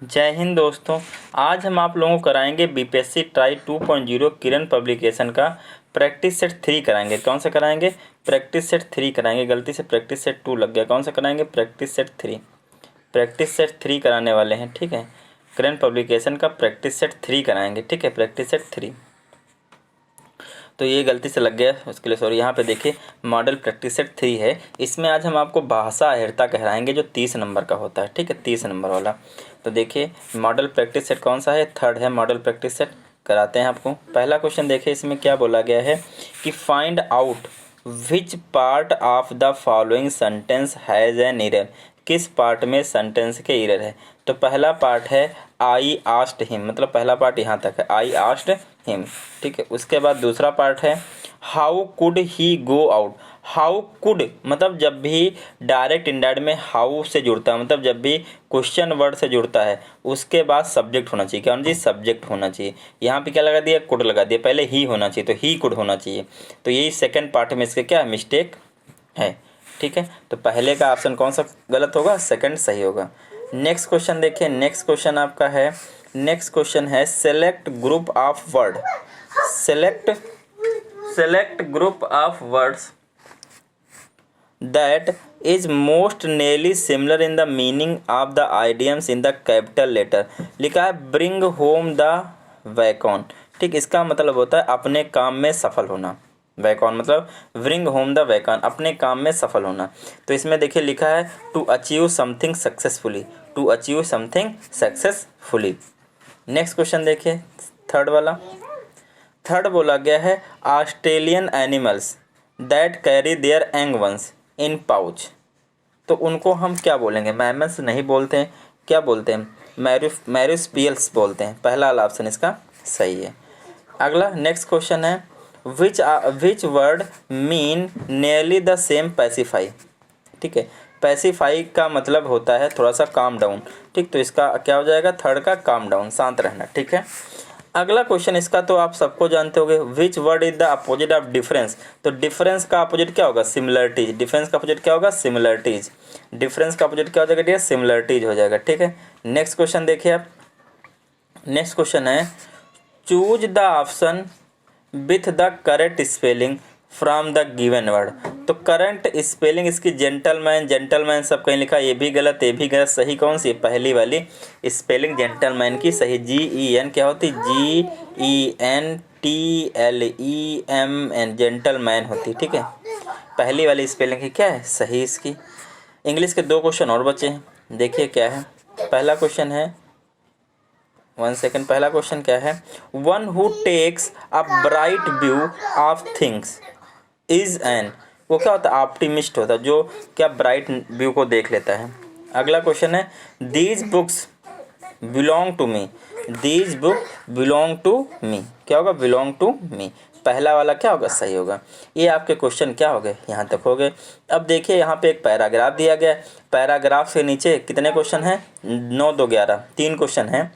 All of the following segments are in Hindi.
जय हिंद दोस्तों। आज हम आप लोगों को कराएंगे बीपीएससी ट्राई 2.0 किरण पब्लिकेशन का प्रैक्टिस सेट 3 कराएंगे। कौन सा कराएंगे? प्रैक्टिस सेट 3 कराएंगे। गलती से प्रैक्टिस सेट 2 लग गया। कौन सा कराएंगे? Practice set 3। प्रैक्टिस सेट 3 कराने वाले हैं। ठीक है, किरण पब्लिकेशन का प्रैक्टिस सेट 3 कराएंगे। ठीक है, प्रैक्टिस सेट 3। तो ये गलती से लग गया, उसके लिए सॉरी। यहाँ पे देखिए मॉडल प्रैक्टिस सेट 3 है। इसमें आज हम आपको भाषा अहिर्ता कहलाएंगे जो 30 नंबर का होता है। ठीक है, 30 नंबर वाला। तो देखिए मॉडल प्रैक्टिस सेट कौन सा है? 3rd है मॉडल प्रैक्टिस सेट। कराते हैं आपको। पहला क्वेश्चन देखिए, इसमें क्या बोला गया है कि find out which part of the following sentence has an error. किस पार्ट में सेंटेंस के एरर है? तो पहला पार्ट है आई आस्क्ड हिम, मतलब पहला पार्ट यहाँ तक है, आई आस्क्ड हिम। ठीक है, उसके बाद दूसरा पार्ट है how could he go out. How could मतलब जब भी डायरेक्ट इंडायरेक्ट में हाउ से जुड़ता है, मतलब जब भी क्वेश्चन वर्ड से जुड़ता है उसके बाद सब्जेक्ट होना चाहिए। क्या होना चाहिए? सब्जेक्ट होना चाहिए। यहाँ पे क्या लगा दिया? कुड लगा दिया। पहले ही होना चाहिए, तो ही कुड होना चाहिए। तो यही सेकंड पार्ट में इसके क्या मिस्टेक है। ठीक है, तो पहले का ऑप्शन कौन सा गलत होगा? सेकंड सही होगा। नेक्स्ट क्वेश्चन देखिए। नेक्स्ट क्वेश्चन आपका है, नेक्स्ट क्वेश्चन है select group of word. Select group of words that is most nearly similar in the meaning of the idioms in the capital letter। लिखा है bring home the wagon। ठीक, इसका मतलब होता है अपने काम में सफल होना। वैकॉन मतलब bring home the wagon, अपने काम में सफल होना। तो इसमें देखिए लिखा है to achieve something successfully, to achieve something successfully। Next question देखिए, 3rd वाला। 3rd बोला गया है Australian animals that carry their young ones in pouch. तो उनको हम क्या बोलेंगे? मैमल्स नहीं बोलते हैं, क्या बोलते हैं? मैरिस्पियल्स बोलते हैं। पहला वाला ऑप्शन इसका सही है। अगला नेक्स्ट क्वेश्चन है which word mean nearly the same pacify. ठीक है, पैसिफाई का मतलब होता है थोड़ा सा काम डाउन। ठीक, तो इसका क्या हो जाएगा? 3rd का काम डाउन, शांत रहना। ठीक है, अगला क्वेश्चन इसका तो आप सबको जानते होंगे, which word is the opposite of difference. तो डिफरेंस का अपोजिट क्या होगा? सिमिलरिटीज। डिफरेंस का अपोजिट क्या होगा? सिमिलरिटीज। डिफरेंस का अपोजिट क्या हो जाएगा? सिमिलरिटीज हो जाएगा। ठीक है, नेक्स्ट क्वेश्चन देखिए आप। नेक्स्ट क्वेश्चन है choose the option with the correct spelling from the given word. तो करंट स्पेलिंग इसकी जेंटलमैन, जेंटलमैन सब कहीं लिखा, ये भी गलत, ये भी गलत। सही कौन सी? पहली वाली स्पेलिंग जेंटलमैन की सही। GEN क्या होती? GENTLEMN, जेंटलमैन होती। ठीक है, पहली वाली स्पेलिंग की क्या है सही इसकी। इंग्लिश के 2 क्वेश्चन और बचे हैं, देखिए क्या है। पहला क्वेश्चन है, 1 सेकेंड, पहला क्वेश्चन क्या है? One who takes a bright view of things is an. वो क्या होता है? ऑप्टिमिस्ट होता है, जो क्या ब्राइट व्यू को देख लेता है। अगला क्वेश्चन है these books belong to me. These book belong to me, क्या होगा? Belong to me. पहला वाला क्या होगा? सही होगा। ये आपके क्वेश्चन क्या हो गए? यहाँ तक हो गए। अब देखिए यहाँ पे एक पैराग्राफ दिया गया है। पैराग्राफ के नीचे कितने क्वेश्चन हैं? 9 2 11, 3 क्वेश्चन हैं।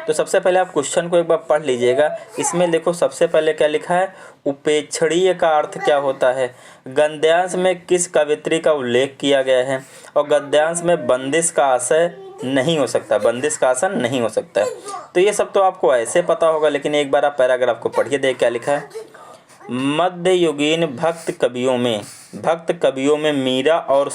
तो सबसे पहले आप क्वेश्चन को एक बार पढ़ लीजिएगा। इसमें देखो सबसे पहले क्या लिखा है? उपेक्षणीय का अर्थ क्या होता है? गद्यांश में किस कवित्री का उल्लेख किया गया है? और गद्यांश में बंदिश का आशय नहीं हो सकता, बंदिश का आसन नहीं हो सकता। तो ये सब तो आपको ऐसे पता होगा, लेकिन एक बार आप पैराग्राफ को पढ़िए, देख क्या लिखा है। मध्ययुगीन भक्त कवियों में मीरा और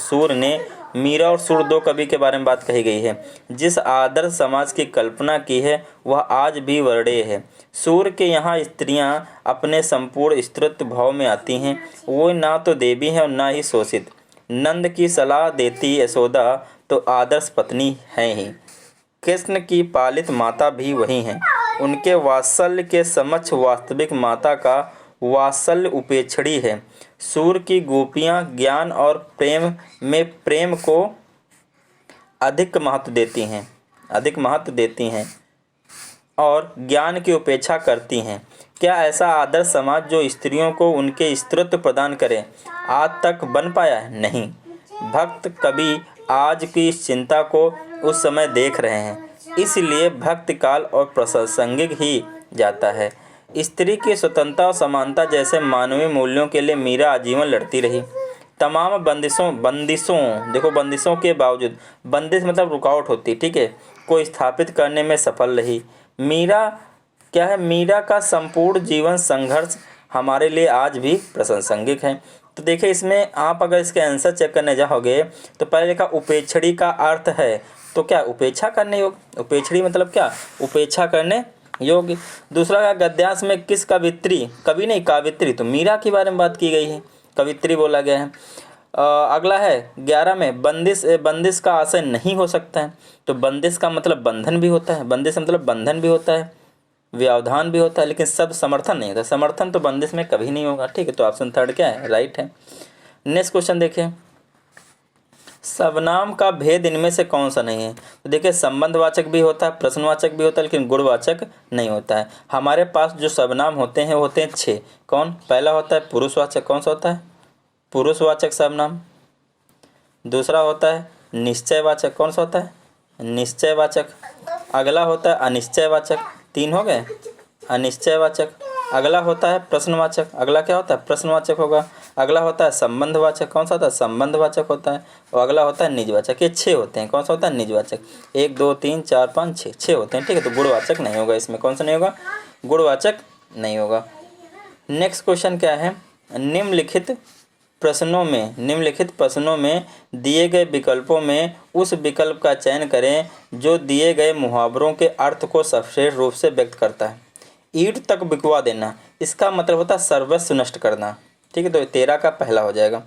सूर 2 कवि के बारे में बात कही गई है। जिस आदर्श समाज की कल्पना की है वह आज भी वर्णीय है। सूर के यहाँ स्त्रियां अपने संपूर्ण स्त्रीत्व भाव में आती हैं। वो ना तो देवी हैं और ना ही शोषित। नंद की सलाह देती यशोदा तो आदर्श पत्नी है ही। कृष्ण की पालित माता भी वही हैं। उनके वात्सल्य के समक्ष वास्तविक माता का वात्सल्य उपेक्षणीय है। सूर की गोपियाँ ज्ञान और प्रेम को अधिक महत्व देती हैं और ज्ञान की उपेक्षा करती हैं। क्या ऐसा आदर्श समाज जो स्त्रियों को उनके स्त्रीत्व प्रदान करे आज तक बन पाया है? नहीं। भक्त कवि आज की इस चिंता को उस समय देख रहे हैं, इसलिए भक्ति काल और प्रासंगिक ही जाता है। स्त्री की स्वतंत्रता और समानता जैसे मानवीय मूल्यों के लिए मीरा आजीवन लड़ती रही। तमाम बंदिशों देखो, बंदिशों के बावजूद, बंदिश मतलब रुकावट होती, ठीक है, को स्थापित करने में सफल रही। मीरा क्या है, मीरा का संपूर्ण जीवन संघर्ष हमारे लिए आज भी प्रासंगिक है। तो देखिए इसमें आप अगर इसके आंसर चेक करने जाओगे तो पहले लिखा उपेक्षणी का अर्थ है, तो क्या उपेक्षा करने योग्य, उपेक्षणी मतलब क्या, उपेक्षा करने योग्य। दूसरा का गद्यांश में किस कवित्री, कवि नहीं कावित्री, तो मीरा के बारे में बात की गई है, कवित्री बोला गया है। अगला है 11 में बंदिश का आशय नहीं हो सकता है, तो बंदिश का मतलब बंधन भी होता है, बंदिश मतलब बंधन भी होता है, व्यवधान भी होता है, लेकिन शब्द समर्थन नहीं होता, समर्थन तो बंदिश में कभी नहीं होगा, ठीक है। तो ऑप्शन थर्ड क्या है, राइट है। नेक्स्ट क्वेश्चन देखिए, सर्वनाम का भेद इनमें से कौन सा नहीं है। तो देखिए संबंधवाचक भी होता है, प्रश्नवाचक भी होता है, लेकिन गुणवाचक नहीं होता है। हमारे पास जो सर्वनाम होते हैं 6। कौन, पहला होता है पुरुषवाचक, कौन सा होता है, पुरुषवाचक सर्वनाम। दूसरा होता है निश्चयवाचक, कौन सा होता है, निश्चयवाचक। अगला होता है अनिश्चयवाचक, 3 हो गए, अनिश्चयवाचक। अगला होता है प्रश्नवाचक, अगला क्या होता है, प्रश्नवाचक होगा। अगला होता है संबंधवाचक, कौन सा होता है, संबंधवाचक होता है। और अगला होता है निजवाचक, ये 6 होते हैं। कौन सा होता है, निजवाचक। 1 2 3 4 5 6, 6 होते हैं, ठीक है। तो गुणवाचक नहीं होगा इसमें, कौन सा नहीं होगा, गुणवाचक नहीं होगा। नेक्स्ट क्वेश्चन क्या है, निम्नलिखित प्रश्नों में दिए गए विकल्पों में उस विकल्प का चयन करें जो दिए गए मुहावरों के अर्थ को सर्वश्रेष्ठ रूप से व्यक्त करता है। ईंट तक बिकवा देना, इसका मतलब होता है सर्वस्व नष्ट करना, ठीक है। तो 13 का पहला हो जाएगा।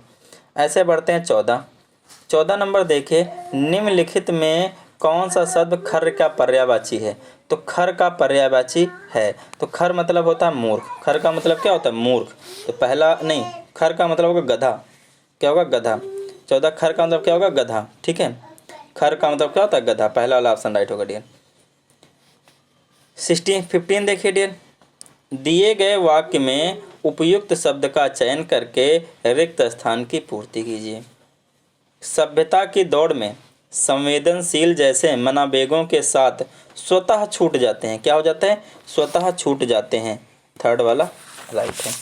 ऐसे बढ़ते हैं 14 नंबर देखिए, निम्नलिखित में कौन सा शब्द खर का पर्यायवाची है। तो खर का पर्यायवाची है, तो खर मतलब होता है मूर्ख, खर का मतलब क्या होता है, मूर्ख। तो पहला नहीं, खर का मतलब होगा गधा, क्या होगा, गधा। 14 खर का मतलब क्या होगा, गधा, ठीक है। खर का मतलब क्या होता है, गधा। पहला वाला ऑप्शन राइट होगा डियर। 15 देखिए डियर, दिए गए वाक्य में उपयुक्त शब्द का चयन करके रिक्त स्थान की पूर्ति कीजिए। सभ्यता की दौड़ में संवेदनशील जैसे मनावेगों के साथ स्वतः छूट जाते हैं, क्या हो जाते हैं, स्वतः छूट जाते हैं। थर्ड वाला राइट है।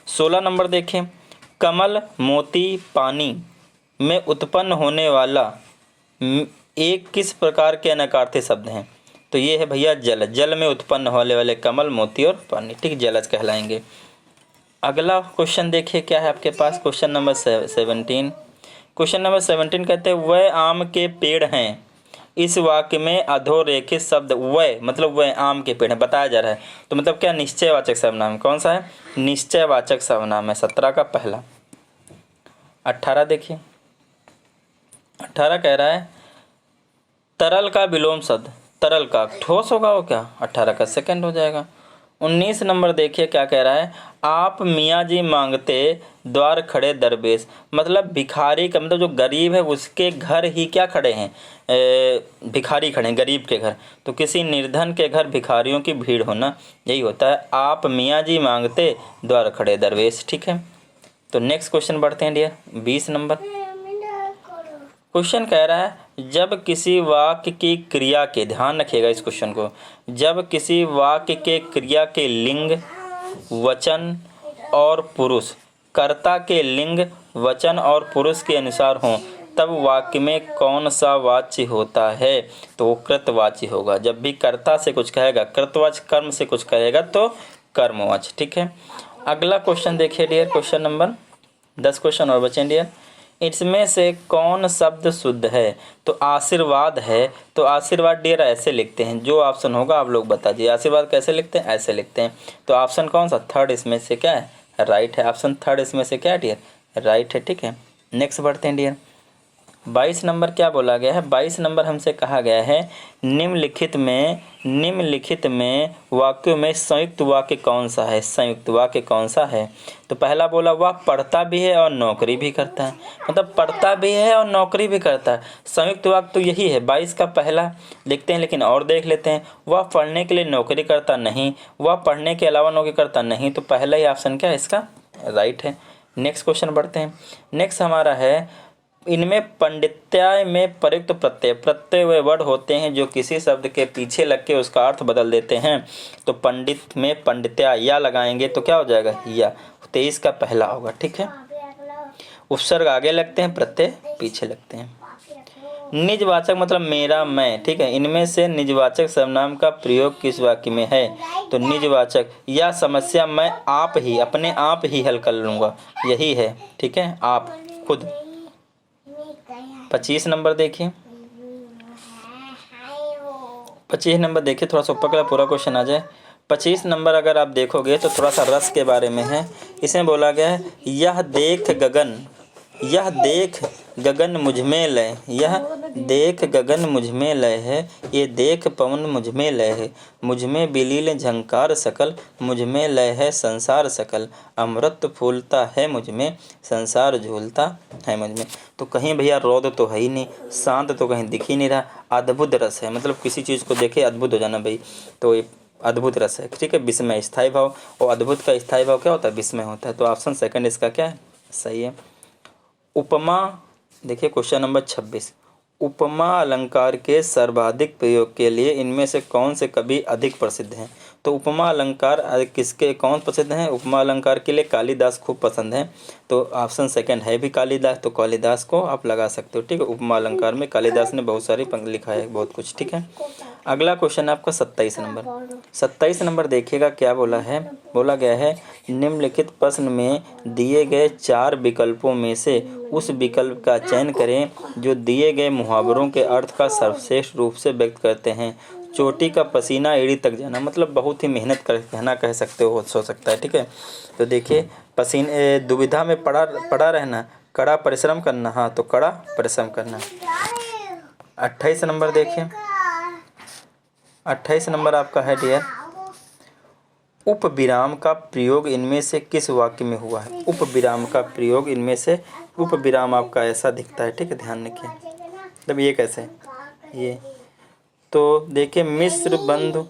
16 नंबर देखें, कमल, मोती, पानी में उत्पन्न होने वाला एक किस प्रकार के अनकार्थी शब्द हैं। तो ये है भैया जल, जल में उत्पन्न होने वाले कमल, मोती और पानी, ठीक, जलज कहलाएंगे। अगला क्वेश्चन देखिए क्या है आपके पास, क्वेश्चन नंबर 17। क्वेश्चन नंबर 17 कहते हैं वह आम के पेड़ हैं। इस वाक्य में अधोरेखित शब्द वह मतलब वह आम के पेड़ है बताया जा रहा है, तो मतलब क्या, निश्चयवाचक सर्वनाम। कौन सा है, निश्चयवाचक सर्वनाम है। 17 का पहला। 18 देखिए, 18 कह रहा है तरल का विलोम शब्द, तरल का ठोस होगा वो क्या, 18 का सेकंड हो जाएगा। 19 नंबर देखिए क्या कह रहा है, आप मियाँ जी मांगते द्वार खड़े दरवेश, मतलब भिखारी का मतलब जो गरीब है उसके घर ही क्या खड़े हैं, भिखारी खड़े हैं, गरीब के घर। तो किसी निर्धन के घर भिखारियों की भीड़ होना, यही होता है आप मियाँ जी मांगते द्वार खड़े दरवेश, ठीक है। तो नेक्स्ट क्वेश्चन बढ़ते हैं डियर, 20 नंबर क्वेश्चन कह रहा है जब किसी वाक्य की क्रिया के, ध्यान रखिएगा इस क्वेश्चन को, जब किसी वाक्य के क्रिया के लिंग, वचन और पुरुष कर्ता के लिंग, वचन और पुरुष के अनुसार हों तब वाक्य में कौन सा वाच्य होता है। तो वो कृतवाच्य होगा। जब भी कर्ता से कुछ कहेगा कृतवाच्य, कर्म से कुछ कहेगा तो कर्मवाच्य, ठीक है। अगला क्वेश्चन देखिए डियर, क्वेश्चन नंबर 10 क्वेश्चन और बचे डियर। इसमें से कौन शब्द शुद्ध है। तो आशीर्वाद है, तो आशीर्वाद डियर ऐसे लिखते हैं, जो ऑप्शन होगा आप लोग बता दीजिए। आशीर्वाद कैसे लिखते हैं, ऐसे लिखते हैं। तो ऑप्शन कौन सा, थर्ड इसमें से क्या है, राइट है। ऑप्शन थर्ड इसमें से क्या है डियर, राइट है, ठीक है। नेक्स्ट बढ़ते हैं डियर, 22 नंबर क्या बोला गया है। 22 नंबर हमसे कहा गया है निम्नलिखित में वाक्यों में संयुक्त वाक्य कौन सा है, संयुक्त वाक्य कौन सा है। तो पहला बोला वह पढ़ता भी है और नौकरी भी करता है, मतलब पढ़ता भी है और नौकरी भी करता है। संयुक्त वाक्य तो यही है, 22 का पहला लिखते हैं, लेकिन और देख लेते हैं। वह पढ़ने के लिए नौकरी करता नहीं, वह पढ़ने के अलावा नौकरी करता नहीं, तो पहला ही ऑप्शन क्या है इसका, राइट है। नेक्स्ट क्वेश्चन बढ़ते हैं। नेक्स्ट हमारा है इनमें पंडित्याय में प्रयुक्त प्रत्यय वे वर्ड होते हैं जो किसी शब्द के पीछे लग के उसका अर्थ बदल देते हैं। तो पंडित में पंडित्याय या लगाएंगे तो क्या हो जाएगा, या 23 का पहला होगा, ठीक है। उपसर्ग आगे लगते हैं, प्रत्यय पीछे लगते हैं। निजवाचक मतलब मेरा, मैं, ठीक है। इनमें से निजवाचक सर्वनाम का प्रयोग किस वाक्य में है? तो निजवाचक, यह समस्या मैं आप ही, अपने आप ही हल कर लूँगा, यही है, ठीक है, आप खुद। 25 नंबर देखिए, 25 नंबर देखिए, थोड़ा सा ऊपर का पूरा क्वेश्चन आ जाए। 25 नंबर अगर आप देखोगे तो थोड़ा सा रस के बारे में है। इसमें बोला गया है, यह देख गगन, यह देख गगन मुझ में लय, यह देख गगन मुझ में लय है, ये देख पवन मुझ में लय है, मुझ में बिलील झंकार सकल, मुझ में लय है संसार सकल, अमृत फूलता है मुझ में, संसार झूलता है मुझ में। तो कहीं भैया रौद तो है ही नहीं, शांत तो कहीं दिख ही नहीं रहा, अद्भुत रस है, मतलब किसी चीज़ को देखे अद्भुत हो जाना भाई, तो ये अद्भुत रस है, ठीक है। विस्मय स्थायी भाव, और अद्भुत का स्थायी भाव क्या होता है? विस्मय होता है। तो ऑप्शन सेकंड इसका क्या है? सही है। उपमा देखिए, क्वेश्चन नंबर 26, उपमा अलंकार के सर्वाधिक प्रयोग के लिए इनमें से कौन से कवि अधिक प्रसिद्ध हैं? तो उपमा अलंकार किसके, कौन प्रसिद्ध हैं? उपमा अलंकार के लिए कालिदास खूब पसंद है, तो ऑप्शन सेकंड है भी कालिदास, तो कालिदास को आप लगा सकते हो, ठीक है। उपमा अलंकार में कालिदास ने बहुत सारी पंक्ति लिखा है, बहुत कुछ, ठीक है। अगला क्वेश्चन है आपका 27 नंबर। 27 नंबर देखिएगा क्या बोला है, बोला गया है, निम्नलिखित प्रश्न में दिए गए 4 विकल्पों में से उस विकल्प का चयन करें जो दिए गए मुहावरों के अर्थ का सर्वश्रेष्ठ रूप से व्यक्त करते हैं। चोटी का पसीना एड़ी तक जाना, मतलब बहुत ही मेहनत कर कहना कह सकते हो सकता है, ठीक है। तो देखिए, पसीने दुविधा में पड़ा रहना, कड़ा परिश्रम करना, हाँ तो कड़ा परिश्रम करना। 28 नंबर देखिए, 28 नंबर आपका है डियर, उप विराम का प्रयोग इनमें से किस वाक्य में हुआ है? उप विराम का प्रयोग इनमें से, उप विराम आपका ऐसा दिखता है, ठीक है, ध्यान रखिए। मतलब ये कैसे, ये तो देखिए, मिस्र बंधु,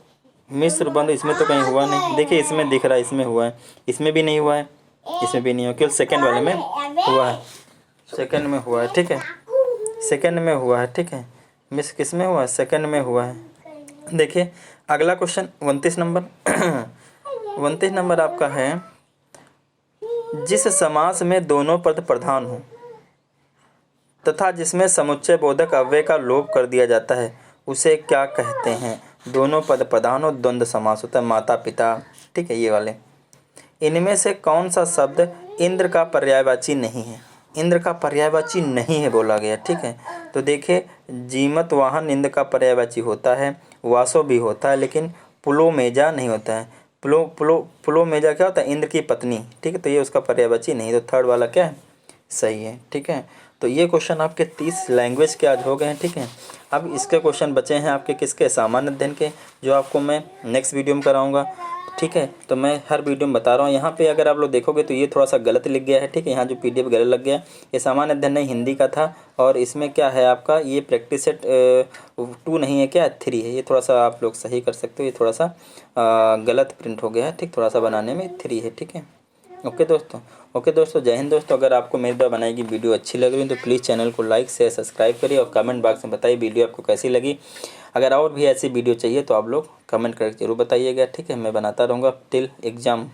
मिस्र बंधु इसमें तो कहीं हुआ नहीं, देखिए इसमें दिख रहा है, इसमें हुआ है, इसमें भी नहीं हुआ है, इसमें भी नहीं हुआ, केवल सेकंड वाले में हुआ है, सेकंड में हुआ है, ठीक है, सेकंड में हुआ है, ठीक है। मिस किस में हुआ है? सेकंड में हुआ है। देखिए अगला क्वेश्चन 29 नंबर 29 नंबर आपका है, जिस समास में दोनों पद प्रधान हो तथा जिसमें समुच्चय बोधक अव्यय का लोप कर दिया जाता है उसे क्या कहते हैं? दोनों पद प्रधान हो, द्वंद्व समास होता है, माता पिता, ठीक है, ये वाले। इनमें से कौन सा शब्द इंद्र का पर्यायवाची नहीं है? इंद्र का पर्यायवाची नहीं है बोला गया, ठीक है। तो देखिए, जीमत वाहन इंद्र का पर्यायवाची होता है, वासो भी होता है, लेकिन पुलोमेजा नहीं होता है। पुलोमेजा क्या होता है? इंद्र की पत्नी, ठीक है, तो ये उसका पर्यायवाची नहीं, तो थर्ड वाला क्या है? सही है, ठीक है। तो ये क्वेश्चन आपके 30 लैंग्वेज के आज हो गए हैं, ठीक है। अब इसके क्वेश्चन बचे हैं आपके किसके? सामान्य अध्ययन के, जो आपको मैं नेक्स्ट वीडियो में कराऊंगा, ठीक है। तो मैं हर वीडियो में बता रहा हूँ। यहाँ पे अगर आप लोग देखोगे तो ये थोड़ा सा गलत लिख गया है, ठीक है, यहाँ जो PDF गलत लग गया, ये सामान्य अध्ययन नहीं हिंदी का था, और इसमें क्या है आपका, ये प्रैक्टिस सेट 2 नहीं है, क्या 3 है, ये थोड़ा सा आप लोग सही कर सकते हो, ये थोड़ा सा गलत प्रिंट हो गया है, ठीक, थोड़ा सा बनाने में 3 है, ठीक है। ओके दोस्तों, जय हिंद दोस्तों। अगर आपको मेरे द्वारा बनाई गई वीडियो अच्छी लग रही है तो प्लीज़ चैनल को लाइक शेयर सब्सक्राइब करिए, और कमेंट बॉक्स में बताइए वीडियो आपको कैसी लगी। अगर और भी ऐसी वीडियो चाहिए तो आप लोग कमेंट करके जरूर बताइएगा, ठीक है। मैं बनाता रहूँगा टिल एग्ज़ाम।